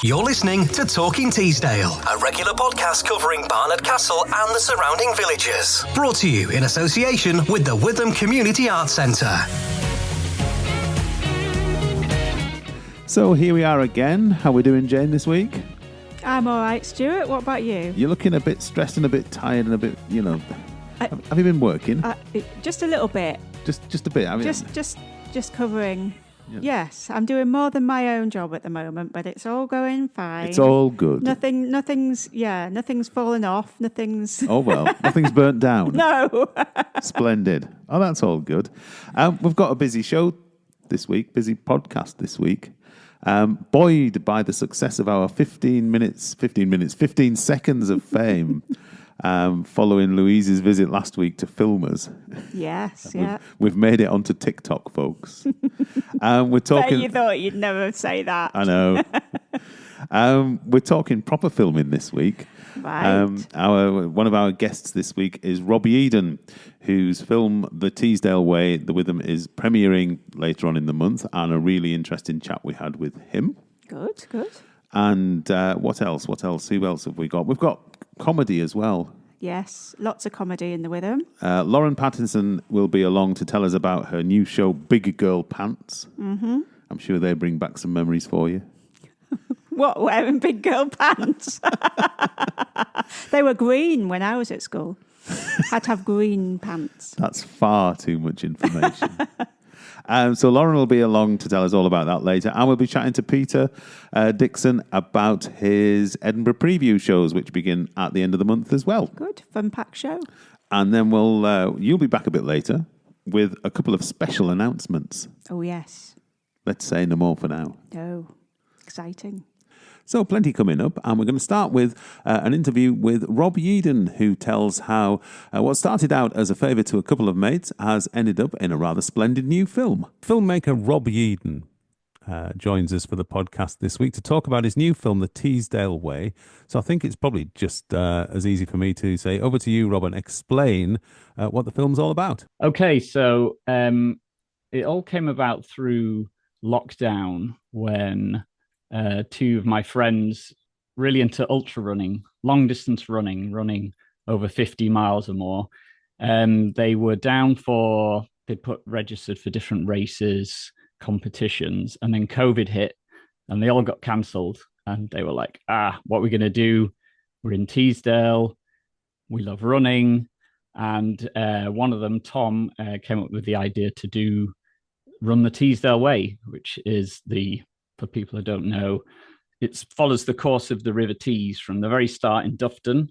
You're listening to Talking Teesdale, a regular podcast covering Barnard Castle and the surrounding villages. Brought to you in association with the Witham Community Arts Centre. So here we are again. How are we doing, Jane, this week? I'm all right, Stuart. What about you? You're looking a bit stressed and a bit tired and a bit, have you been working? Just a little bit. Just a bit. I mean, just covering. Yeah. Yes, I'm doing more than my own job at the moment, but it's all going fine. It's all good. Nothing's fallen off. Nothing's. Oh well, nothing's burnt down. No. Splendid. Oh, that's all good. We've got a busy show this week, busy podcast this week. Buoyed by the success of our 15 seconds of fame following Louise's visit last week to Filmers. Yes, yeah. We've made it onto TikTok, folks. We're talking. Bet you thought you'd never say that. I know. We're talking proper filming this week. Right. One of our guests this week is Rob Yeadon, whose film The Teesdale Way, The Witham, is premiering later on in the month, and a really interesting chat we had with him. Good. And what else? Who else have we got? We've got comedy as well. Yes, lots of comedy in the Witham. Lauren Pattison will be along to tell us about her new show, Big Girl Pants. Mm-hmm. I'm sure they bring back some memories for you. What, wearing big girl pants? They were green when I was at school. Had to have green pants. That's far too much information. So Lauren will be along to tell us all about that later. And we'll be chatting to Peter Dixon about his Edinburgh preview shows, which begin at the end of the month as well. Good, fun-packed show. And then you'll be back a bit later with a couple of special announcements. Oh, yes. Let's say no more for now. Oh, exciting. So plenty coming up, and we're going to start with an interview with Rob Yeadon, who tells how what started out as a favour to a couple of mates has ended up in a rather splendid new film. Filmmaker Rob Yeadon joins us for the podcast this week to talk about his new film, The Teesdale Way. So I think it's probably just as easy for me to say over to you, Rob, and explain what the film's all about. Okay, so it all came about through lockdown when two of my friends, really into ultra running, long distance running over 50 miles or more. They were registered for different races, competitions, and then COVID hit and they all got cancelled. And they were like, what are we going to do? We're in Teesdale. We love running. And one of them, Tom, came up with the idea to run the Teesdale Way, which is for people who don't know, it follows the course of the River Tees from the very start in Dufton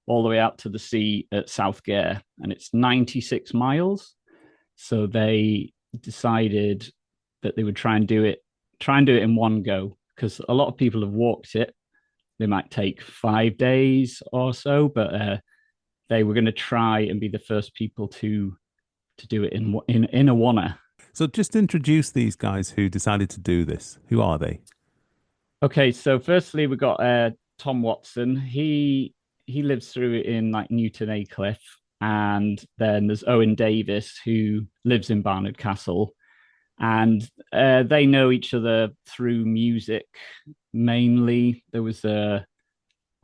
all the way out to the sea at Southgare, and it's 96 miles. So they decided that they would try and do it in one go, because a lot of people have walked it. They might take 5 days or so, but they were going to try and be the first people to do it in a oneer. So just introduce these guys who decided to do this. Who are they? Okay, so firstly, we got Tom Watson. He lives through in like Newton Aycliffe. And then there's Owen Davis, who lives in Barnard Castle. And they know each other through music, mainly. There was a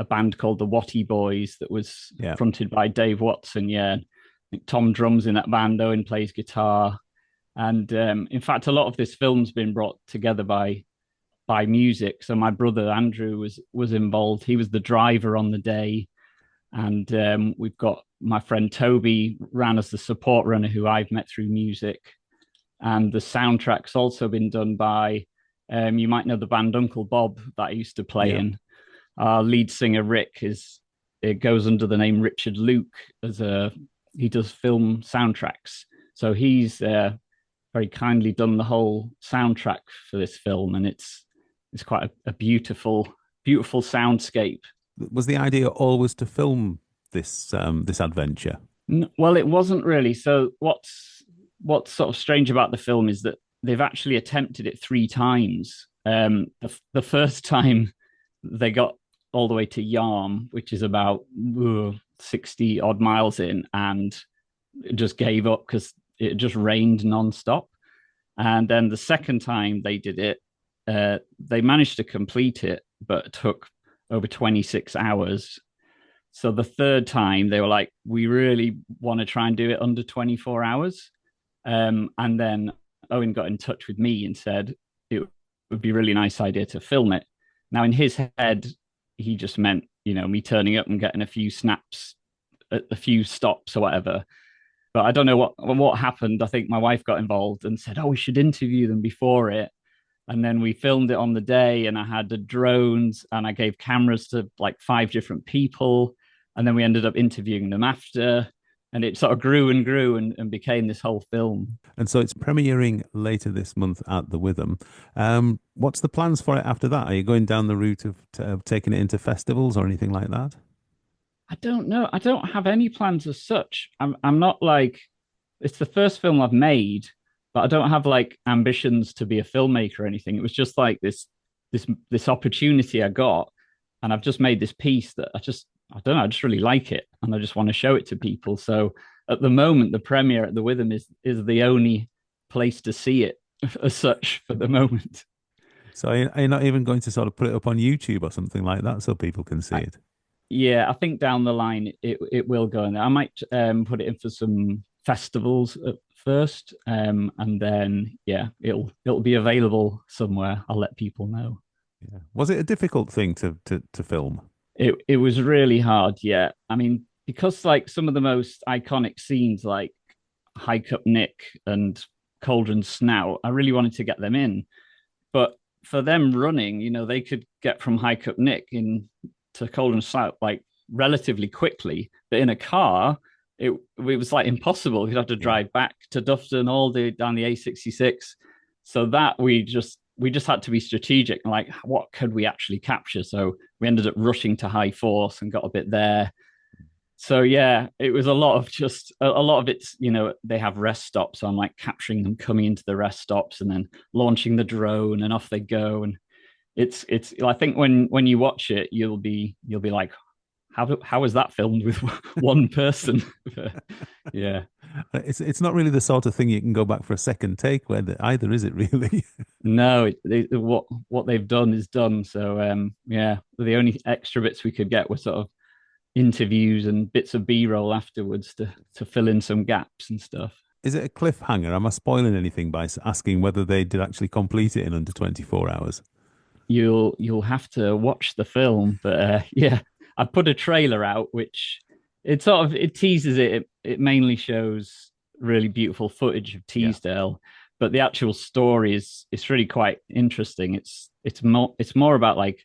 band called the Watty Boys that was fronted by Dave Watson. Yeah, I think Tom drums in that band. Owen plays guitar. And in fact, a lot of this film's been brought together by music. So my brother Andrew was involved. He was the driver on the day. And we've got my friend Toby ran as the support runner, who I've met through music. And the soundtrack's also been done by, you might know the band Uncle Bob that I used to play in. Our lead singer Rick it goes under the name Richard Luke he does film soundtracks. So he's very kindly done the whole soundtrack for this film, and it's quite a beautiful soundscape. Was the idea always to film this adventure? Well, it wasn't really. So what's sort of strange about the film is that they've actually attempted it 3 times. The first time they got all the way to Yarm, which is about 60 odd miles in, and it just gave up because it just rained nonstop. And then the second time they did it, they managed to complete it, but it took over 26 hours. So the third time they were like, we really want to try and do it under 24 hours. And then Owen got in touch with me and said it would be a really nice idea to film it. Now, in his head, he just meant, me turning up and getting a few snaps at a few stops or whatever. But I don't know what happened. I think my wife got involved and said, oh, we should interview them before it. And then we filmed it on the day, and I had the drones and I gave cameras to like 5 different people. And then we ended up interviewing them after. And it sort of grew and grew and became this whole film. And so it's premiering later this month at the Witham. What's the plans for it after that? Are you going down the route of taking it into festivals or anything like that? I don't know. I don't have any plans as such. I'm not like, it's the first film I've made, but I don't have like ambitions to be a filmmaker or anything. It was just like this opportunity I got, and I've just made this piece that I don't know, I just really like it, and I just want to show it to people. So at the moment, the premiere at the Witham is the only place to see it as such for the moment. So are you not even going to sort of put it up on YouTube or something like that so people can see it? Yeah, I think down the line it will go in there. I might put it in for some festivals at first, and then it'll be available somewhere. I'll let people know. Yeah. Was it a difficult thing to film? It was really hard, yeah. I mean, because like some of the most iconic scenes like Hike Up Nick and Cauldron's Snout, I really wanted to get them in. But for them running, they could get from Hike Up Nick in to Cauldron's Snout like relatively quickly. But in a car, it was like impossible. You'd have to drive back to Dufton all the down the A66. So that we just had to be strategic and like, what could we actually capture? So we ended up rushing to High Force and got a bit there. So yeah, it was a lot of it's, they have rest stops. So I'm like capturing them coming into the rest stops and then launching the drone and off they go. And it's, I think when you watch it, you'll be like, how is that filmed with one person? Yeah. It's not really the sort of thing you can go back for a second take either, is it really? No, what they've done is done. So the only extra bits we could get were sort of interviews and bits of B-roll afterwards to fill in some gaps and stuff. Is it a cliffhanger? Am I spoiling anything by asking whether they did actually complete it in under 24 hours? You'll have to watch the film, but I put a trailer out, which it teases it. It mainly shows really beautiful footage of Teesdale, but the actual story is really quite interesting. It's more about like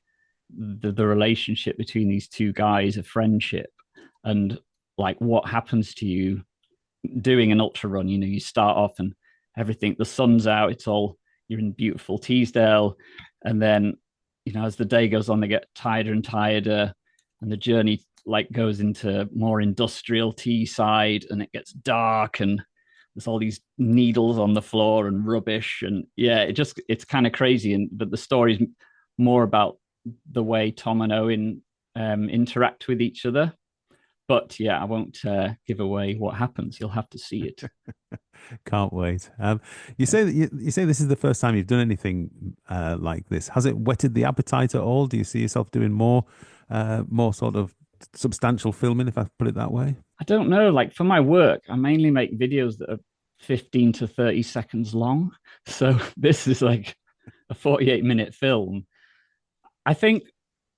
the relationship between these two guys, a friendship, and like what happens to you doing an ultra run. You start off and everything, the sun's out, you're in beautiful Teesdale, and then as the day goes on, they get tireder and tireder, and the journey like goes into more industrial Teesside, and it gets dark, and there's all these needles on the floor and rubbish, and it's kind of crazy. But the story's more about the way Tom and Owen interact with each other. But I won't give away what happens. You'll have to see it. Can't wait. You say this is the first time you've done anything like this. Has it whetted the appetite at all? Do you see yourself doing more sort of substantial filming, if I put it that way? I don't know. Like for my work, I mainly make videos that are 15 to 30 seconds long. So this is like a 48-minute film. I think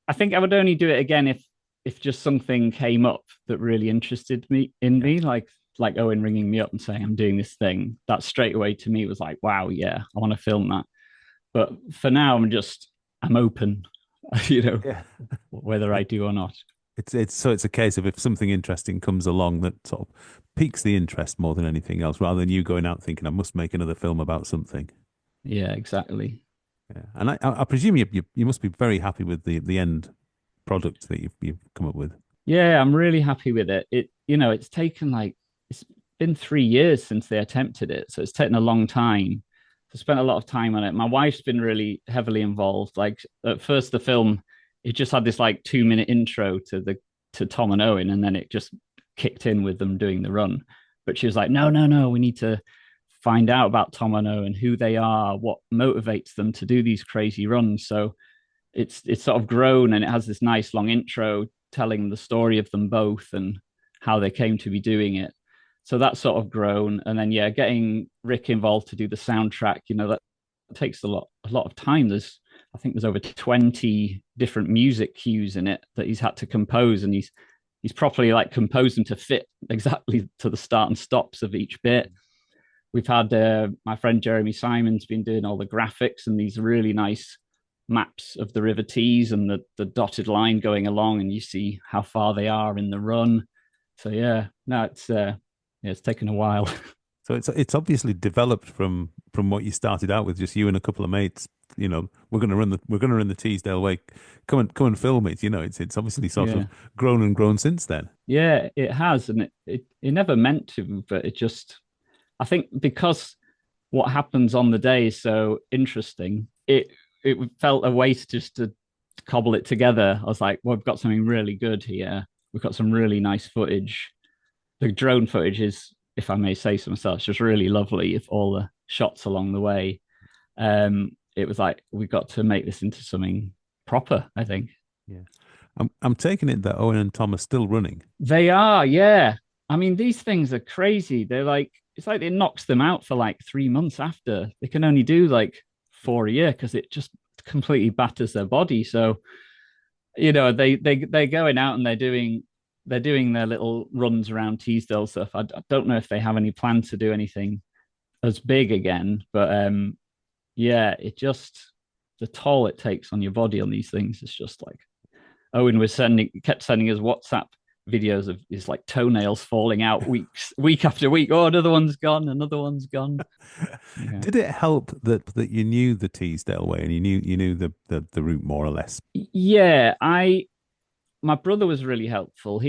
I would only do it again if just something came up that really interested me, like Owen ringing me up and saying I'm doing this thing. That straight away to me was like, wow, yeah, I want to film that. But for now, I'm open, whether I do or not. It's a case of if something interesting comes along that sort of piques the interest more than anything else, rather than you going out thinking I must make another film about something. Yeah, exactly. Yeah. And I presume you must be very happy with the end product that you've come up with. Yeah, I'm really happy with it. It's taken it's been 3 years since they attempted it, so it's taken a long time. I spent a lot of time on it. My wife's been really heavily involved. Like at first, the film, it just had this like 2-minute intro to Tom and Owen, and then it just kicked in with them doing the run. But she was like, no, we need to find out about Tom and Owen, who they are, what motivates them to do these crazy runs. So it's sort of grown, and it has this nice long intro telling the story of them both and how they came to be doing it. So that's sort of grown. And then getting Rick involved to do the soundtrack, that takes a lot of time. I think there's over 20 different music cues in it that he's had to compose, and he's properly like composed them to fit exactly to the start and stops of each bit. We've had my friend Jeremy Simon's been doing all the graphics and these really nice maps of the River Tees and the dotted line going along, and you see how far they are in the run. So it's taken a while. So it's obviously developed from what you started out with, just you and a couple of mates. We're going to run the Teesdale Way. Come and film it. It's obviously sort of grown and grown since then. Yeah, it has, and it never meant to, but it just, I think because what happens on the day is so interesting, it felt a waste just to cobble it together. I was like, well, we've got something really good here. We've got some really nice footage. The drone footage is, if I may say so myself, it's just really lovely. If all the shots along the way, it was like we got to make this into something proper, I think. Yeah, I'm taking it that Owen and Tom are still running. They are, yeah. I mean, these things are crazy. They're like, it's like it knocks them out for like 3 months after. They can only do like 4 a year because it just completely batters their body. So, they're going out and they're doing their little runs around Teesdale stuff. I don't know if they have any plans to do anything as big again, but it just, the toll it takes on your body on these things is just like, Owen kept sending us WhatsApp videos of his like toenails falling out week after week. Oh, another one's gone. Yeah. Did it help that you knew the Teesdale Way and you knew the route more or less? Yeah, my brother was really helpful.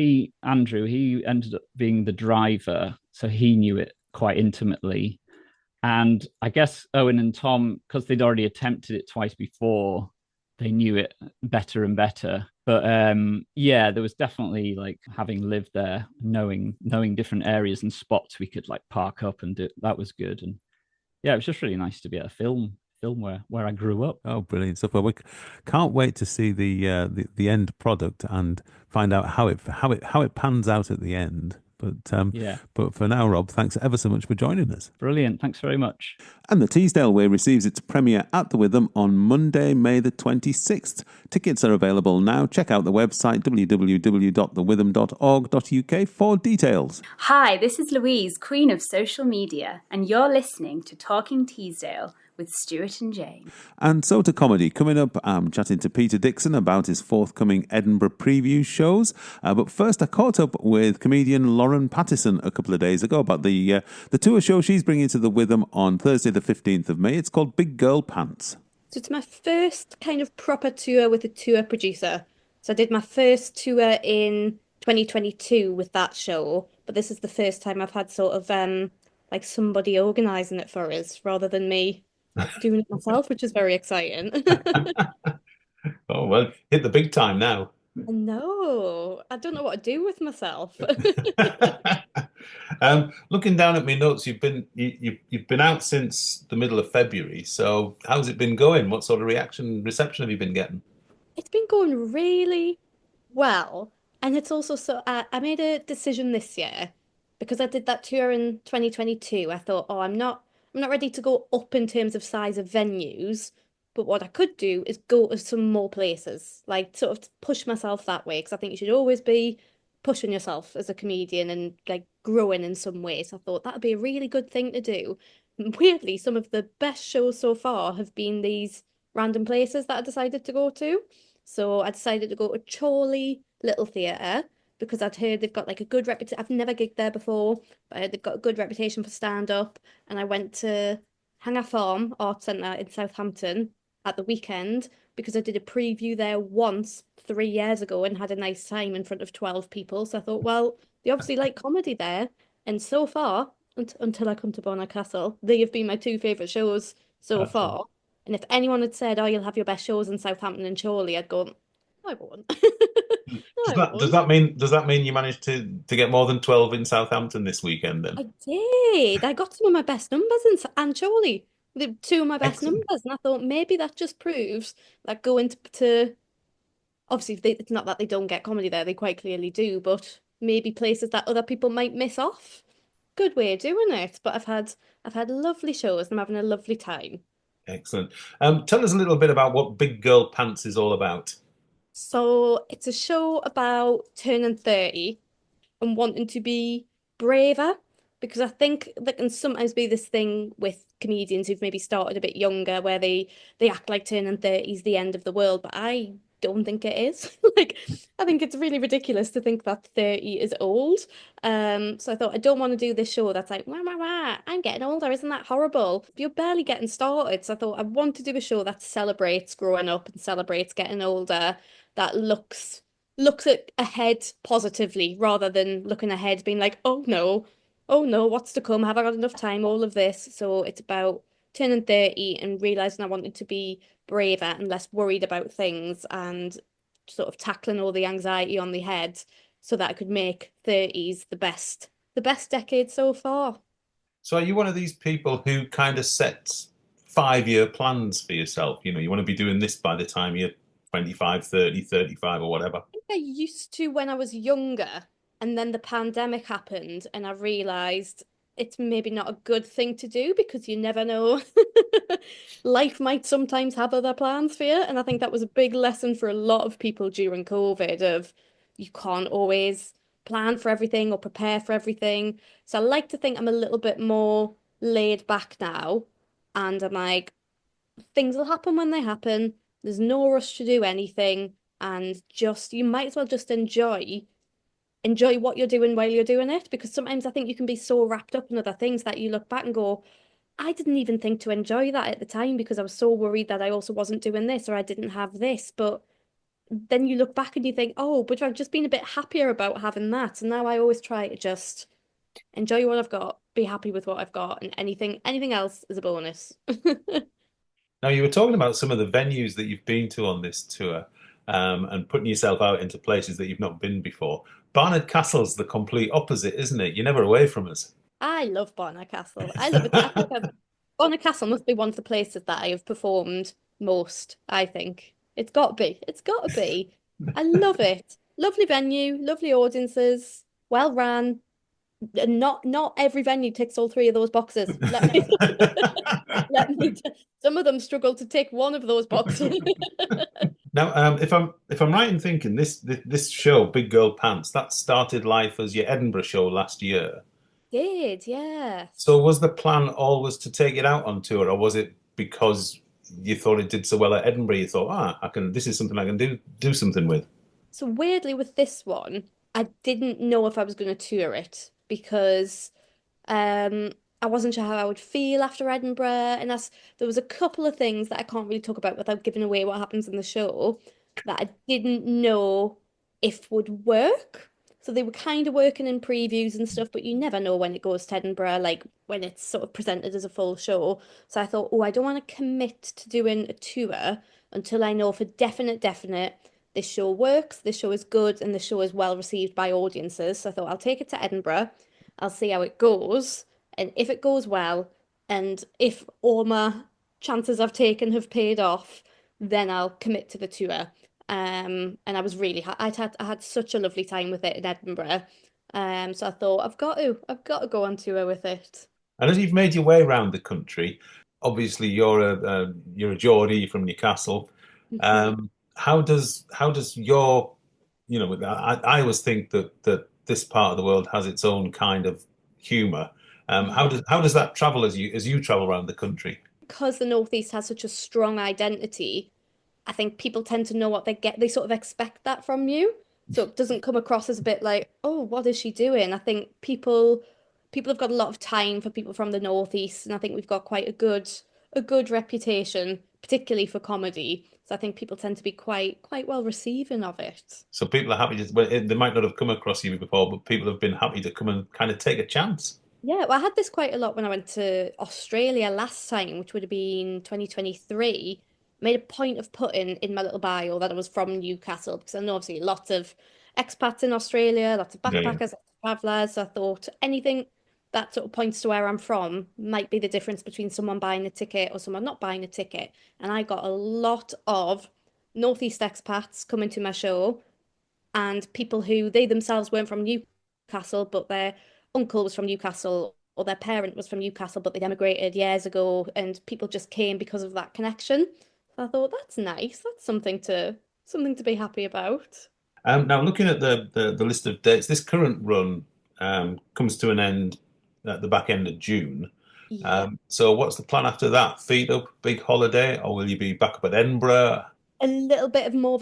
Andrew, he ended up being the driver, so he knew it quite intimately. And I guess Owen and Tom, because they'd already attempted it twice before, they knew it better and better. But there was definitely like having lived there, knowing different areas and spots we could like park up and do. That was good. And it was just really nice to be at a film where I grew up. Oh, brilliant stuff! Well, we can't wait to see the end product and find out how it pans out at the end. But for now, Rob, thanks ever so much for joining us. Brilliant. Thanks very much. And the Teesdale Way receives its premiere at the Witham on Monday, May the 26th. Tickets are available now. Check out the website www.thewitham.org.uk for details. Hi, this is Louise, Queen of Social Media, and you're listening to Talking Teesdale with Stuart and Jane. And so to comedy. Coming up, I'm chatting to Peter Dixon about his forthcoming Edinburgh preview shows. But first, I caught up with comedian Lauren Pattison a couple of days ago about the tour show she's bringing to the Witham on Thursday the 15th of May. It's called Big Girl Pants. So it's my first kind of proper tour with a tour producer. So I did my first tour in 2022 with that show, but this is the first time I've had sort of like somebody organising it for us rather than me doing it myself, which is very exciting. Oh, well, hit the big time now. No, I don't know what to do with myself. Looking down at my notes, you've been out since the middle of February. So how's it been going? What sort of reception have you been getting? It's been going really well, and it's also I made a decision this year because I did that tour in 2022. I thought, I'm not ready to go up in terms of size of venues, but what I could do is go to some more places, like sort of push myself that way, because I think you should always be pushing yourself as a comedian and like growing in some ways. I thought that would be a really good thing to do. And weirdly, some of the best shows so far have been these random places that I decided to go to. So I decided to go to Chorley Little Theatre because I'd heard they've got like a good reputation. I've never gigged there before, but I heard they've got a good reputation for stand-up. And I went to Hanger Farm Arts Centre in Southampton at the weekend because I did a preview there once 3 years ago and had a nice time in front of 12 people. So I thought, well, they obviously like comedy there. And so far, until I come to Barnard Castle, they have been my two favourite shows so far. And if anyone had said, you'll have your best shows in Southampton and Chorley, I'd go, no, I won't. Does that mean you managed to get more than 12 in Southampton this weekend then? I did. I got some of my best numbers in Chorley. The two of my best Excellent. numbers, and I thought maybe that just proves that going to obviously it's not that they don't get comedy there, they quite clearly do, but maybe places that other people might miss off. Good way of doing it. But I've had lovely shows and I'm having a lovely time. Excellent. Tell us a little bit about what Big Girl Pants is all about. So it's a show about turning 30 and wanting to be braver because I think there can sometimes be this thing with comedians who've maybe started a bit younger where they act like turning 30 is the end of the world, but I don't think it is. Like I think it's really ridiculous to think that 30 is old. So I thought I don't want to do this show that's like, wah, wah, wah, I'm getting older, isn't that horrible? You're barely getting started. So I thought I want to do a show that celebrates growing up and celebrates getting older, that looks at ahead positively rather than looking ahead being like, oh no, what's to come? Have I got enough time? All of this. So it's about turning 30 and realizing I wanted to be braver and less worried about things and sort of tackling all the anxiety on the head so that I could make 30s the best decade so far. So are you one of these people who kind of sets 5-year plans for yourself? You know, you want to be doing this by the time you're 25, 30, 35, or whatever. I used to when I was younger, and then the pandemic happened, and I realized it's maybe not a good thing to do because you never know. Life might sometimes have other plans for you, and I think that was a big lesson for a lot of people during COVID of you can't always plan for everything or prepare for everything. So I like to think I'm a little bit more laid back now, and I'm like, things will happen when they happen. There's no rush to do anything, and just you might as well just enjoy what you're doing while you're doing it. Because sometimes I think you can be so wrapped up in other things that you look back and go, I didn't even think to enjoy that at the time because I was so worried that I also wasn't doing this or I didn't have this. But then you look back and you think, oh, but I've just been a bit happier about having that. And now I always try to just enjoy what I've got, be happy with what I've got, and anything else is a bonus. Now, you were talking about some of the venues that you've been to on this tour, and putting yourself out into places that you've not been before. Barnard Castle's the complete opposite, isn't it? You're never away from us. I love Barnard Castle. I love it. Barnard Castle must be one of the places that I have performed most, I think. It's got to be. It's got to be. I love it. Lovely venue, lovely audiences, well ran. And not every venue ticks all three of those boxes. Some of them struggle to tick one of those boxes. Now, if I'm right in thinking this show, Big Girl Pants, that started life as your Edinburgh show last year. Did, yeah. So was the plan always to take it out on tour, or was it because you thought it did so well at Edinburgh, you thought, I can, this is something I can do something with? So weirdly with this one, I didn't know if I was going to tour it because um I wasn't sure how I would feel after Edinburgh, and there was a couple of things that I can't really talk about without giving away what happens in the show that I didn't know if would work. So they were kind of working in previews and stuff, but you never know when it goes to Edinburgh, like when it's sort of presented as a full show. So I thought, oh, I don't want to commit to doing a tour until I know for definite this show works, this show is good, and this show is well received by audiences. So I thought I'll take it to Edinburgh, I'll see how it goes, and if it goes well, and if all my chances I've taken have paid off, then I'll commit to the tour. And I was really I had such a lovely time with it in Edinburgh. So I thought I've got to go on tour with it. And as you've made your way around the country, obviously you're a Geordie, you're from Newcastle. How does your, I always think that this part of the world has its own kind of humour. How does that travel as you travel around the country? Because the Northeast has such a strong identity, I think people tend to know what they get. They sort of expect that from you. So it doesn't come across as a bit like, oh, what is she doing? I think people have got a lot of time for people from the Northeast, and I think we've got quite a good reputation, particularly for comedy. So I think people tend to be quite well receiving of it. So people are happy to, well, they might not have come across you before, but people have been happy to come and kind of take a chance. Yeah, well, I had this quite a lot when I went to Australia last time, which would have been 2023. Made a point of putting in my little bio that I was from Newcastle because I know obviously lots of expats in Australia, lots of Yeah, yeah. backpackers, lots of travellers. So I thought anything that sort of points to where I'm from, might be the difference between someone buying a ticket or someone not buying a ticket. And I got a lot of Northeast expats coming to my show and people who they themselves weren't from Newcastle, but their uncle was from Newcastle or their parent was from Newcastle, but they'd emigrated years ago, and people just came because of that connection. So I thought that's nice. That's something to be happy about. Now, looking at the list of dates, this current run comes to an end at the back end of June. Yeah. So what's the plan after that? Feet up, big holiday, or will you be back up at Edinburgh? A little bit of more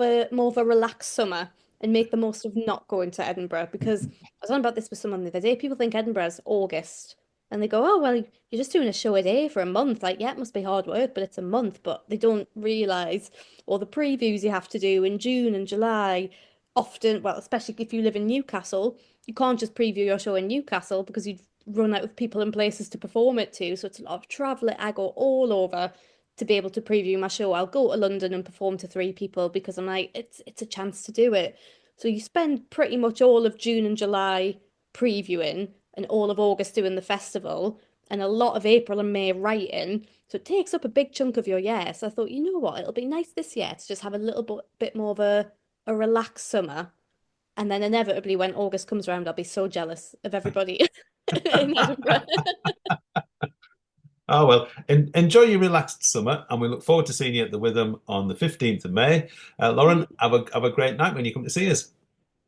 of a relaxed summer and make the most of not going to Edinburgh, because I was on about this with someone the other day. People think Edinburgh's August and they go, oh well, you're just doing a show a day for a month. Like, yeah, it must be hard work, but it's a month. But they don't realise all the previews you have to do in June and July. Often, well, especially if you live in Newcastle, you can't just preview your show in Newcastle because you'd run out of people and places to perform it to. So it's a lot of travel. I go all over to be able to preview my show. I'll go to London and perform to 3 people because I'm like, it's a chance to do it. So you spend pretty much all of June and July previewing and all of August doing the festival and a lot of April and May writing. So it takes up a big chunk of your year. So I thought, you know what, it'll be nice this year to just have a little bit more of a relaxed summer. And then inevitably when August comes around, I'll be so jealous of everybody in Edinburgh. Oh, well, enjoy your relaxed summer, and we look forward to seeing you at the Witham on the 15th of May. Lauren, have a great night when you come to see us.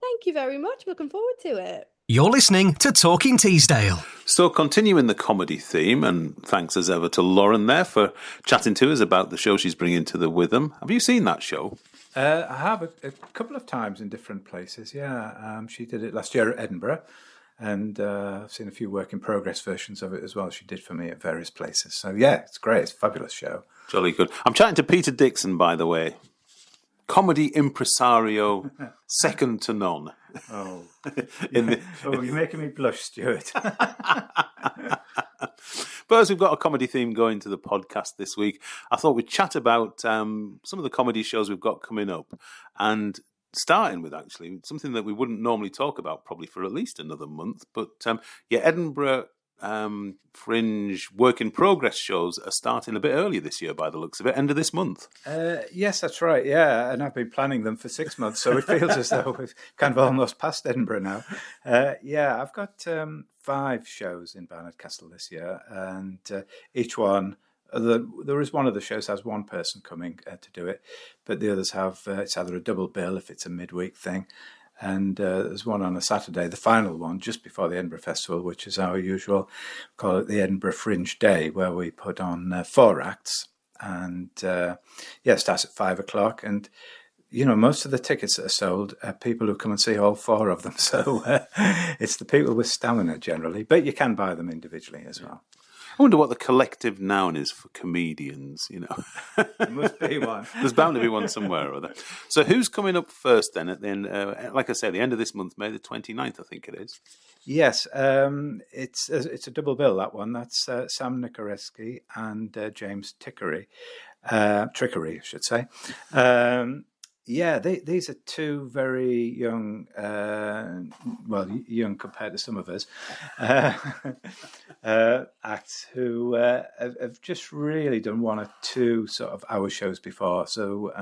Thank you very much. Looking forward to it. You're listening to Talking Teesdale. So continuing the comedy theme, and thanks as ever to Lauren there for chatting to us about the show she's bringing to the Witham. Have you seen that show? I have a couple of times in different places, yeah. She did it last year at Edinburgh, and I've seen a few work in progress versions of it as well. She did for me at various places. So yeah, it's great. It's a fabulous show. Jolly good. I'm chatting to Peter Dixon, by the way. Comedy impresario, second to none. Oh, you're making me blush, Stuart. But as we've got a comedy theme going to the podcast this week, I thought we'd chat about some of the comedy shows we've got coming up, and starting with actually something that we wouldn't normally talk about probably for at least another month. But Edinburgh Fringe work in progress shows are starting a bit earlier this year by the looks of it, end of this month. Yes, that's right. Yeah, and I've been planning them for 6 months, so it feels as though we've kind of almost passed Edinburgh now. I've got 5 shows in Barnard Castle this year, and each one, there is one of the shows has one person coming to do it, but the others have it's either a double bill if it's a midweek thing. And there's one on a Saturday, the final one, just before the Edinburgh Festival, which is our usual, call it the Edinburgh Fringe Day, where we put on 4 acts. And it starts at 5 o'clock. And, most of the tickets that are sold are people who come and see all 4 of them. So it's the people with stamina generally, but you can buy them individually as well. I wonder what the collective noun is for comedians, There must be one. There's bound to be one somewhere or other. So who's coming up first then? At the end, like I say, the end of this month, May the 29th, I think it is. Yes, it's a double bill, that one. That's Sam Nikoreski and James Trickery, I should say. These are 2 very young, young compared to some of us, acts who have just really done 1 or 2 sort of hour shows before. So,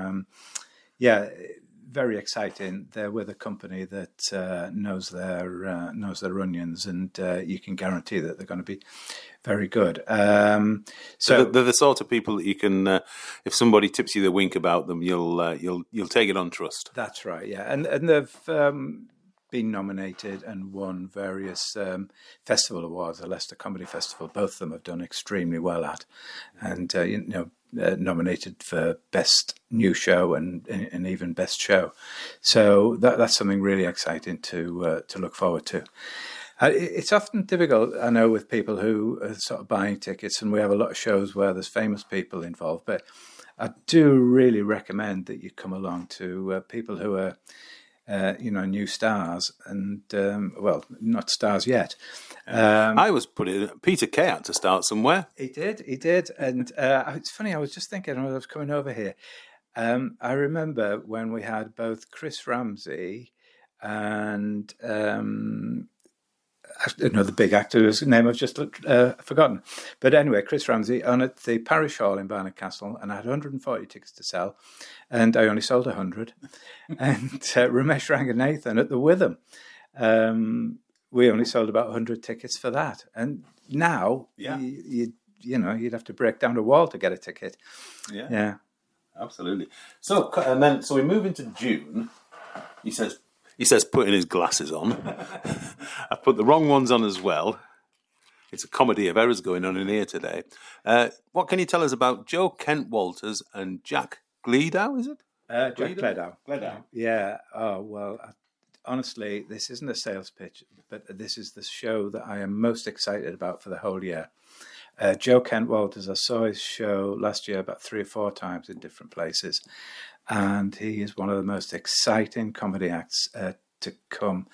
very exciting. They're with a company that knows their onions, and you can guarantee that they're going to be very good. So they're the sort of people that you can, if somebody tips you the wink about them, you'll take it on trust. That's right. Yeah, and they've been nominated and won various festival awards. The Leicester Comedy Festival, both of them have done extremely well at, and nominated for Best New Show and even Best Show. So that's something really exciting to look forward to. It's often difficult, I know, with people who are sort of buying tickets, and we have a lot of shows where there's famous people involved, but I do really recommend that you come along to people who are new stars, and not stars yet. I was Peter Kay had to start somewhere. He did, and it's funny. I was just thinking when I was coming over here. I remember when we had both Chris Ramsey and another big actor whose name I've just forgotten. But anyway, Chris Ramsey on at the Parish Hall in Barnard Castle, and I had 140 tickets to sell, and I only sold 100. And Ramesh Ranganathan at the Witham, we only sold about 100 tickets for that. And now, you'd have to break down a wall to get a ticket. Yeah. Absolutely. So we move into June. He says putting his glasses on. I've put the wrong ones on as well. It's a comedy of errors going on in here today. What can you tell us about Joe Kent Walters and Jack Gleadow, is it? Jack Gleadow. Yeah. Oh, well, honestly, this isn't a sales pitch, but this is the show that I am most excited about for the whole year. Joe Kent Walters, I saw his show last year about 3 or 4 times in different places, and he is one of the most exciting comedy acts to come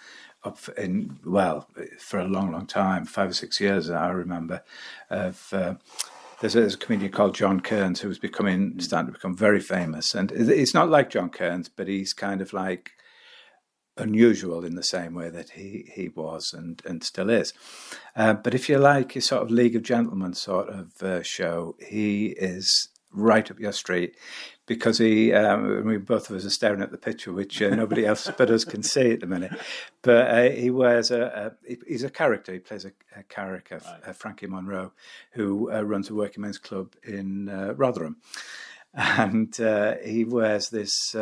up for a long, long time, 5 or 6 years, I remember. There's a comedian called John Kearns who's starting to become very famous, and it's not like John Kearns, but he's kind of like unusual in the same way that he was and still is. But if you like his sort of League of Gentlemen sort of show, he is right up your street, because both of us are staring at the picture, which nobody else but us can see at the minute. But he wears he's a character. He plays a character, Frankie Monroe, who runs a working men's club in Rotherham. And he wears this...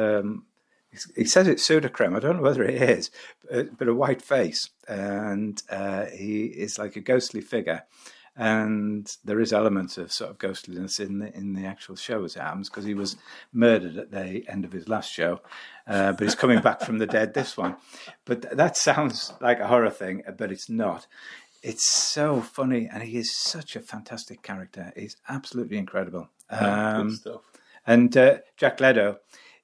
he says it's Sudocrem. I don't know whether it is, but a white face, and he is like a ghostly figure. And there is elements of sort of ghostliness in the actual show as it happens, because he was murdered at the end of his last show, but he's coming back from the dead this one. But that sounds like a horror thing, but it's not. It's so funny, and he is such a fantastic character. He's absolutely incredible. Good stuff. And Jack Gleadow.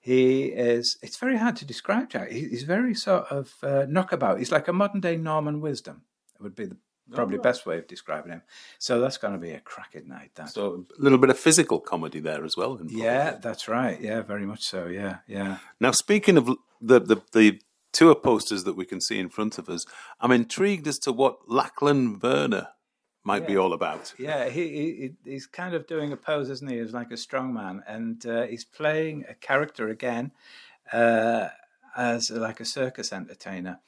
It's very hard to describe Jack. He's very sort of knockabout. He's like a modern day Norman Wisdom. It would be the probably best way of describing him. So that's going to be a cracking night. So a little bit of physical comedy there as well. Yeah, that's right. Yeah, very much so. Yeah. Now, speaking of the tour posters that we can see in front of us, I'm intrigued as to what Lachlan Werner might be all about. Yeah, he's kind of doing a pose, isn't he? As like a strongman, and he's playing a character again as like a circus entertainer.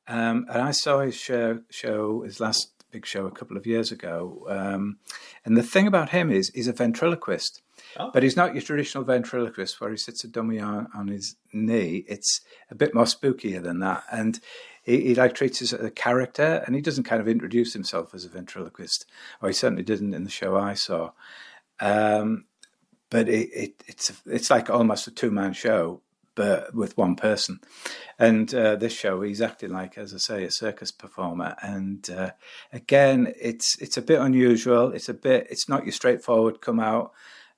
And I saw his his last big show a couple of years ago. And the thing about him is he's a ventriloquist. Oh. But he's not your traditional ventriloquist where he sits a dummy on his knee. It's a bit more spookier than that. And he like treats us as a character, and he doesn't kind of introduce himself as a ventriloquist, or he certainly didn't in the show I saw. But it's like almost a 2-man show, but with one person. And this show, he's acting like, as I say, a circus performer. And again, it's a bit unusual. It's not your straightforward come out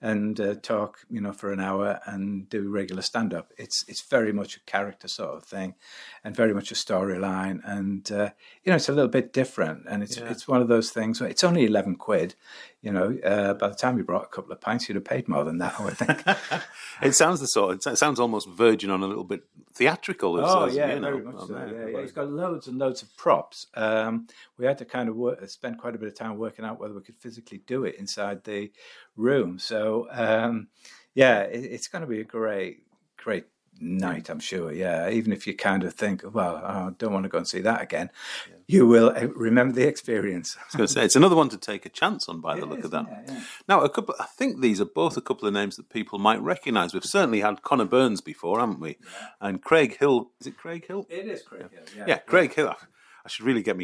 and talk, for an hour and do regular stand-up. It's very much a character sort of thing, and very much a storyline. And it's a little bit different. And it's one of those things where it's only 11 quid. By the time you brought a couple of pints, you'd have paid more than that, I would think. It sounds almost verging on a little bit theatrical. Very much so. Yeah. It's got loads and loads of props. We had to kind of spend quite a bit of time working out whether we could physically do it inside the room. So, it's going to be a great night, I'm sure. Yeah, even if you kind of think, well, I don't want to go and see that again, you will remember the experience. I was going to say, it's another one to take a chance on by the look of that. Yeah. Now, I think these are both a couple of names that people might recognise. We've certainly had Connor Burns before, haven't we? Yeah. And Craig Hill. Is it Craig Hill? It is Craig Hill, Yeah, Craig Hill. I should really get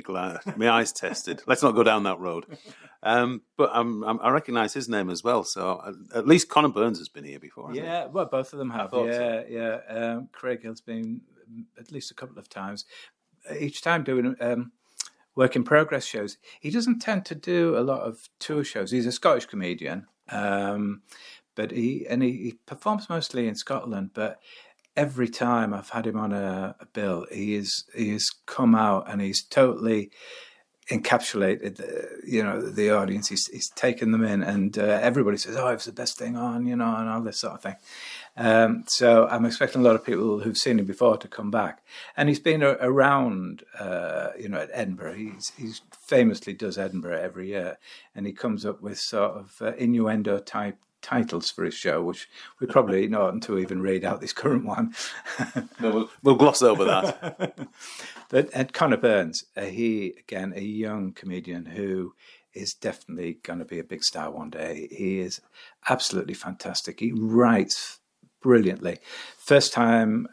my eyes tested. Let's not go down that road. But I recognise his name as well. So at least Connor Burns has been here before. Yeah, well, both of them have. Yeah. Craig Hill's been at least a couple of times. Each time doing work in progress shows. He doesn't tend to do a lot of tour shows. He's a Scottish comedian, but he performs mostly in Scotland. But every time I've had him on a bill, he has come out and he's totally encapsulated the audience. He's taken them in, and everybody says, "Oh, it was the best thing on," and all this sort of thing. So I'm expecting a lot of people who've seen him before to come back. And he's been around, at Edinburgh. He's famously does Edinburgh every year, and he comes up with sort of innuendo type titles for his show, which we probably oughtn't to even read out this current one. No, we'll gloss over that. But Connor Burns, he, again, a young comedian who is definitely going to be a big star one day. He is absolutely fantastic. He writes brilliantly. First time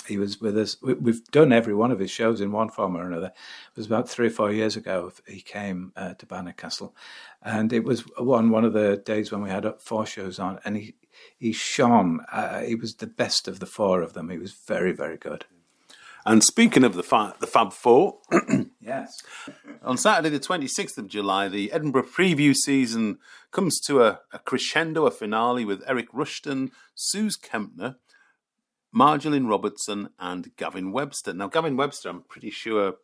he was with us, we've done every one of his shows in one form or another. It was about 3 or 4 years ago he came to Barnard Castle, and it was one of the days when we had 4 shows on, and he shone. He was the best of the 4 of them. He was very, very good. And speaking of the Fab Four, yes, on Saturday the 26th of July, the Edinburgh preview season comes to a crescendo, a finale with Eric Rushton, Suze Kempner, Marjolaine Robertson and Gavin Webster. Now, Gavin Webster, I'm pretty sure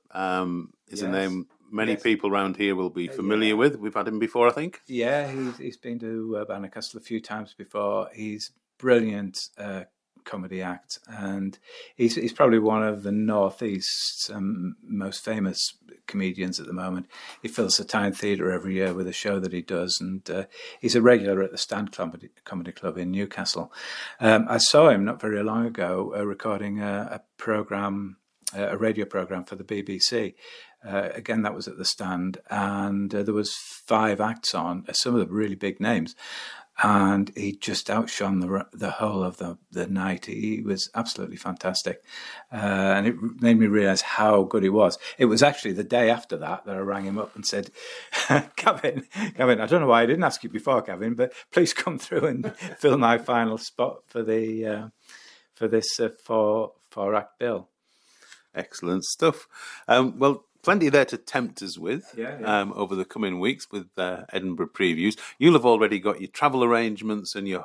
is a name many people around here will be familiar with. We've had him before, I think. Yeah, he's been to Barnard Castle a few times before. He's brilliant comedy act, and he's probably one of the Northeast's most famous comedians at the moment. He fills the Tyne Theatre every year with a show that he does, and he's a regular at the Stand Comedy Club in Newcastle. I saw him not very long ago recording a radio program for the BBC. Again, that was at the Stand, and there was 5 acts on, some of the really big names. And he just outshone the whole of the night. He was absolutely fantastic. And it made me realise how good he was. It was actually the day after that I rang him up and said, Gavin, I don't know why I didn't ask you before, Gavin, but please come through and fill my final spot for this 4-act bill. Excellent stuff. Well, plenty there to tempt us with over the coming weeks with Edinburgh previews. You'll have already got your travel arrangements and your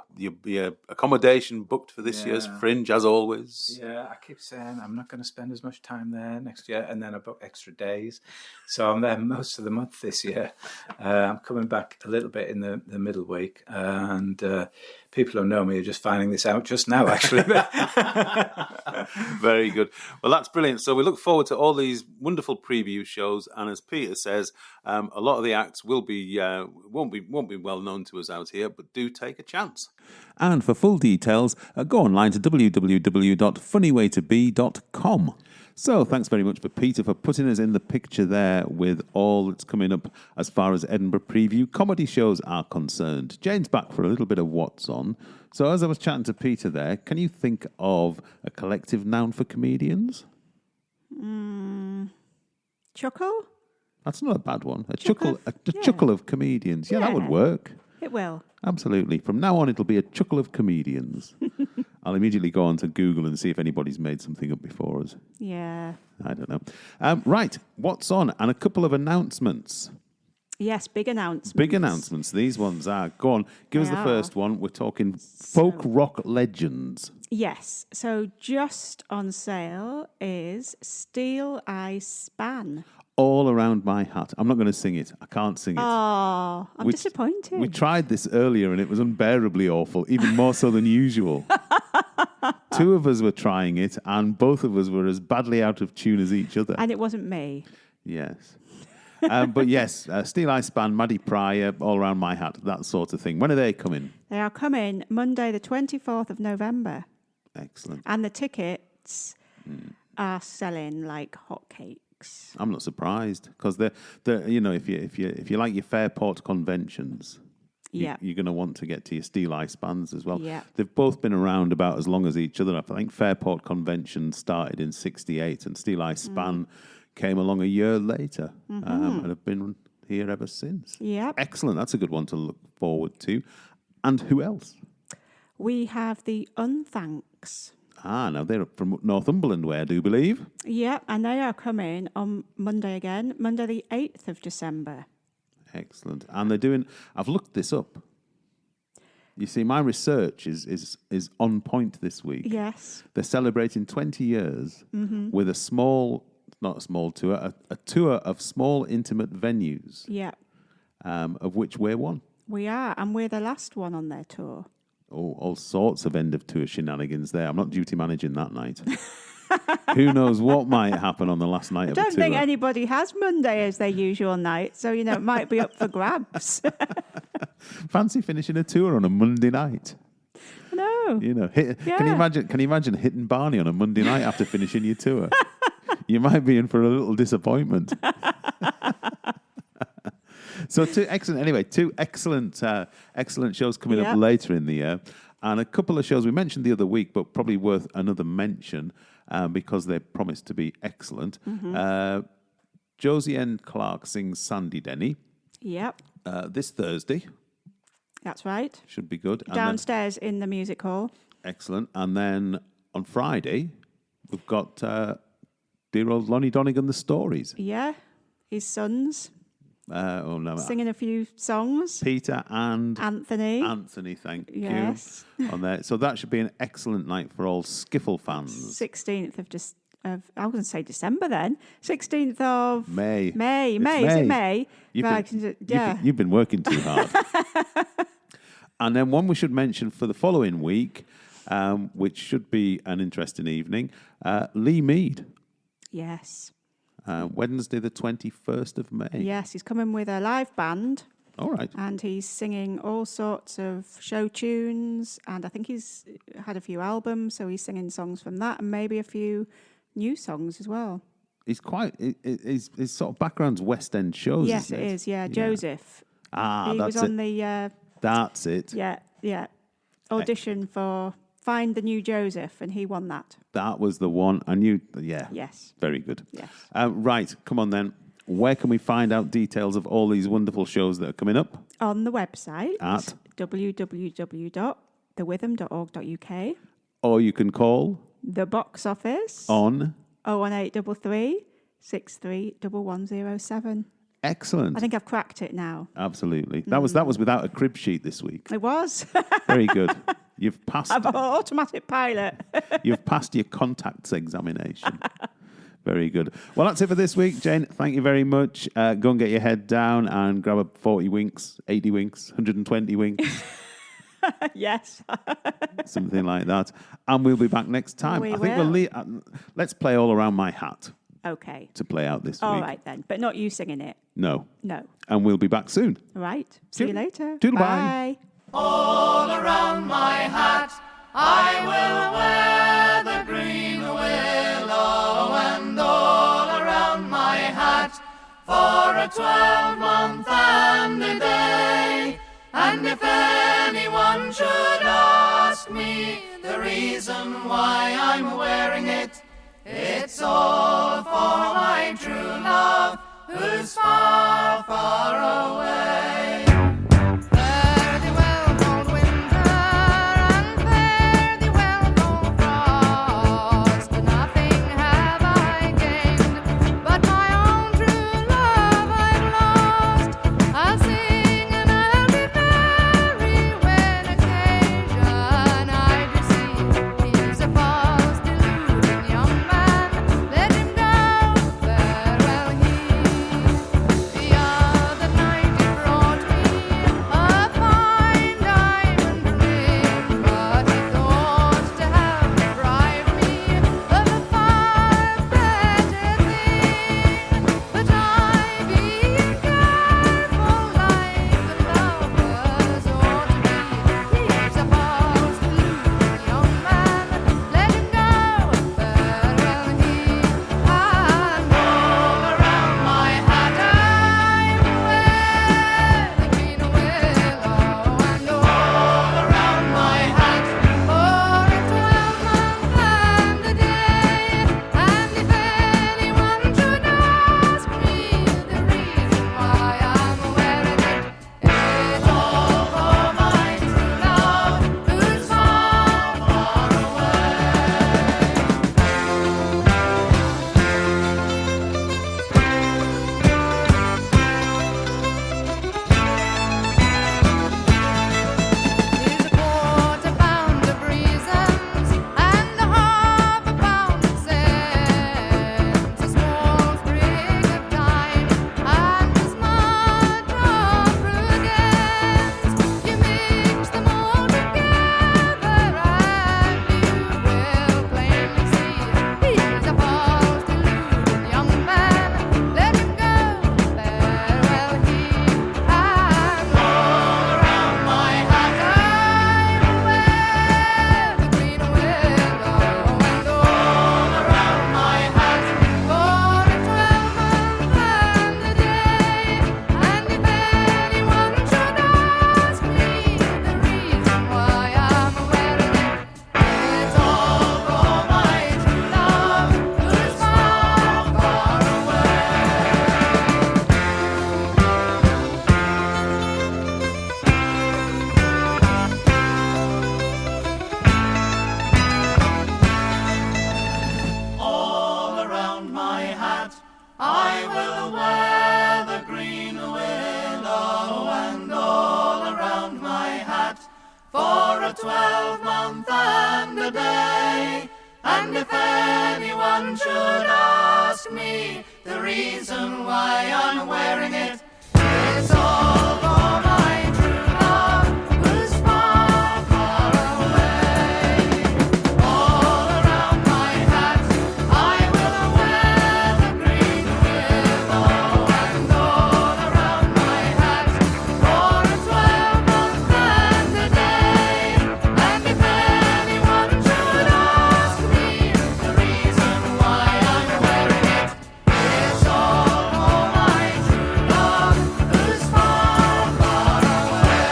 accommodation booked for this year's Fringe, as always. Yeah, I keep saying I'm not going to spend as much time there next year, and then I book extra days. So I'm there most of the month this year. I'm coming back a little bit in the middle week, and people who know me are just finding this out just now, actually. Very good. Well, that's brilliant. So we look forward to all these wonderful preview shows, and as Peter says, a lot of the acts won't be well known to us out here, but do take a chance. And for full details, go online to www.funnywaytobe.com. So thanks very much for Peter for putting us in the picture there with all that's coming up as far as Edinburgh preview comedy shows are concerned. Jane's back for a little bit of what's on. So as I was chatting to Peter there, can you think of a collective noun for comedians? Chuckle? That's not a bad one. A chuckle of comedians. Yeah, that would work. It will. Absolutely. From now on, it'll be a chuckle of comedians. I'll immediately go on to Google and see if anybody's made something up before us. Yeah. I don't know. Right, what's on? And a couple of announcements. Yes, big announcements. Big announcements. These ones are. Go on, give us the first one. We're talking folk rock legends. Yes. So just on sale is Steel Eye Span. All Around My Hat. I'm not going to sing it. I can't sing it. Oh, I'm disappointed. We tried this earlier and it was unbearably awful, even more so than usual. 2 of us were trying it and both of us were as badly out of tune as each other. And it wasn't me. Yes. But yes, Steel Eye Span, Maddie Pryor, All Around My Hat, that sort of thing. When are they coming? They are coming Monday the 24th of November. Excellent. And the tickets are selling like hotcakes. I'm not surprised because they're if you like your Fairport conventions, you're going to want to get to your Steel Eye Spans as well. Yeah. They've both been around about as long as each other. I think Fairport convention started in '68 and Steel Eye Span came along a year later and have been here ever since. Yeah. Excellent. That's a good one to look forward to. And who else? We have the Unthanks. Now they're from Northumberland way, I do believe. Yeah, and they are coming on Monday again, Monday the 8th of December. Excellent. And they're doing, I've looked this up. You see, my research is on point this week. Yes. They're celebrating 20 years with a tour of small intimate venues. Yeah. Of which we're one. We are, and we're the last one on their tour. all sorts of end of tour shenanigans there. I'm not duty managing that night. Who knows what might happen on the last night of the tour. I don't think anybody has Monday as their usual night, so it might be up for grabs. Fancy finishing a tour on a Monday night. No. Can you imagine hitting Barney on a Monday night after finishing your tour? You might be in for a little disappointment. So two excellent shows coming up later in the year, and a couple of shows we mentioned the other week, but probably worth another mention because they promised to be excellent. Josie N. Clark sings Sandy Denny. Yep. This Thursday. That's right. Should be good. Downstairs in the music hall. Excellent. And then on Friday, we've got dear old Lonnie Donegan, The Stories. Yeah. His sons. Singing a few songs. Peter and Anthony. Thank you. On there. So that should be an excellent night for all skiffle fans. 16th of I was going to say December then. 16th of May. May. Is it May? You've been working too hard. And then one we should mention for the following week, which should be an interesting evening, Lee Mead. Yes. Wednesday, the 21st of May. Yes, he's coming with a live band. All right. And he's singing all sorts of show tunes. And I think he's had a few albums, so he's singing songs from that and maybe a few new songs as well. He's his sort of background's West End shows. Yes, it is. Yeah, Joseph. He was on the. That's it. Yeah. Audition for Find the New Joseph, and he won that. That was the one. I knew. Yeah. Yes. Very good. Yes. Right. Come on then. Where can we find out details of all these wonderful shows that are coming up? On the website at www.thewitham.org.uk. Or you can call the box office on 01833 631107. Excellent. I think I've cracked it now. Absolutely. That was without a crib sheet this week. It was. Very good. You've passed. I've an automatic pilot. You've passed your contacts examination. Very good. Well, that's it for this week, Jane. Thank you very much. Go and get your head down and grab a 40 winks, 80 winks, 120 winks. Yes. Something like that. And we'll be back next time. I think we'll let's play All Around My Hat. Okay. To play out this week. All right then. But not you singing it. No. No. And we'll be back soon. Right. See you later. Toodle bye. All around my hat I will wear the green willow, and all around my hat for a 12-month and a day. And if anyone should ask me the reason why I'm wearing it, it's all for my true love who's far, far away. Fare thee well, cold winter, and fare thee well, cold frost. Nothing have I gained, but my own true love I've lost. I'll sing and I'll be merry when occasion I do see. He's a false deluding young man, let him go, farewell he. The other night he brought me I will wear the green willow and all around my hat for a 12-month and a day. And if anyone should ask me the reason why I'm wearing it, it's all for my true love who's far, far away. All around my hat I will wear the green willow, and all around my hat for a 12-month and a day. And if anyone should ask me the reason why I'm wearing it, it's all for my true love who's far, far away.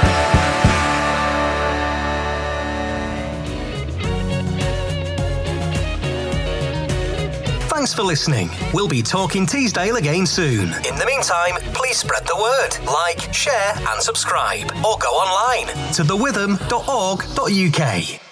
Thanks for listening. We'll be talking Teesdale again soon. In the meantime, please spread the word, like, share and subscribe, or go online to thewitham.org.uk.